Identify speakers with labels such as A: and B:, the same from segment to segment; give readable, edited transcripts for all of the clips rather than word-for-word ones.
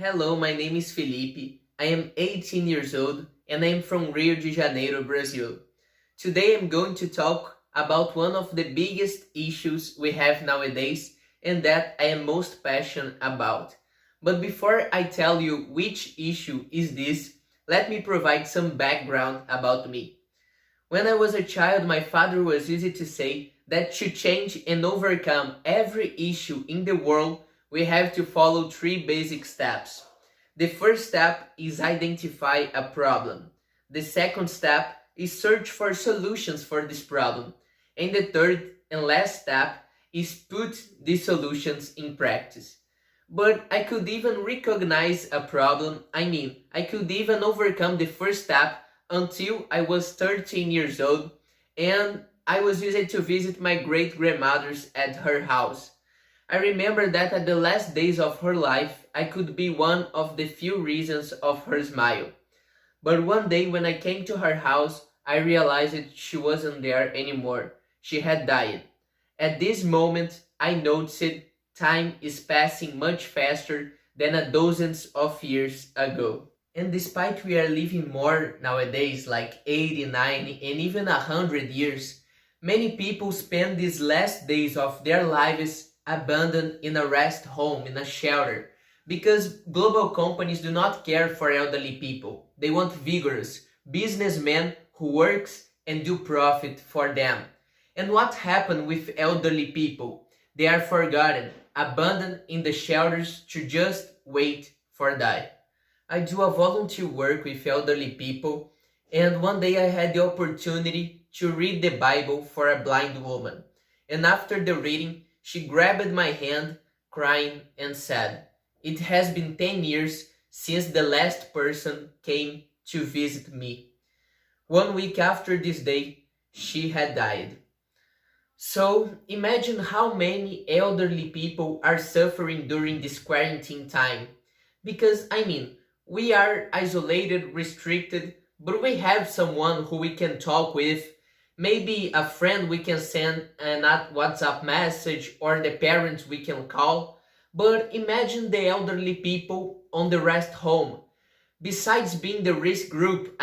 A: Hello, my name is Felipe. I am 18 years old and I am from Rio de Janeiro, Brazil. Today I'm going to talk about one of the biggest issues we have nowadays and that I am most passionate about. But before I tell you which issue is this, let me provide some background about me. When I was a child, my father was used to say that to change and overcome every issue in the world, we have to follow three basic steps. The first step is identify a problem. The second step is search for solutions for this problem. And the third and last step is put these solutions in practice. But I could even recognize a problem, I could even overcome the first step until I was 13 years old and I was used to visit my great grandmother's at her house. I remember that at the last days of her life, I could be one of the few reasons of her smile. But one day when I came to her house, I realized she wasn't there anymore. She had died. At this moment, I noticed time is passing much faster than a dozens of years ago. And despite we are living more nowadays, like 80, 90, and even 100 years, many people spend these last days of their lives abandoned in a rest home, in a shelter, because global companies do not care for elderly people. They want vigorous businessmen who works and do profit for them. And what happened with elderly people? They are forgotten, abandoned in the shelters to just wait for die. I do a volunteer work with elderly people, and one day I had the opportunity to read the Bible for a blind woman. And after the reading, she grabbed my hand, crying, and said, "It has been 10 years since the last person came to visit me." 1 week after this day, she had died. So imagine how many elderly people are suffering during this quarantine time. Because we are isolated, restricted, but we have someone who we can talk with, maybe a friend we can send an WhatsApp message or the parents we can call. But imagine the elderly people on the rest home. Besides being the risk group,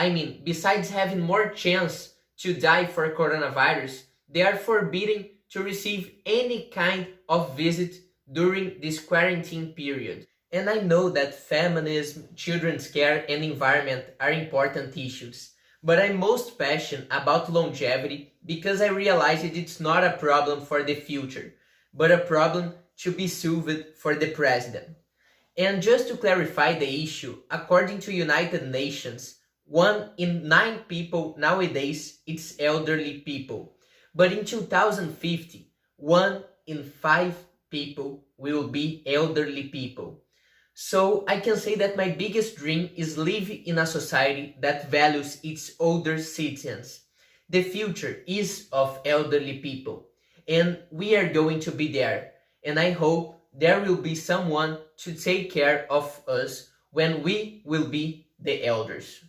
A: besides having more chance to die for coronavirus, they are forbidden to receive any kind of visit during this quarantine period. And I know that feminism, children's care, and environment are important issues. But I'm most passionate about longevity because I realized it's not a problem for the future, but a problem to be solved for the present. And just to clarify the issue, according to United Nations, 1 in 9 people nowadays is elderly people. But in 2050, 1 in 5 people will be elderly people. So I can say that my biggest dream is live in a society that values its older citizens. The future is of elderly people, and we are going to be there. And I hope there will be someone to take care of us when we will be the elders.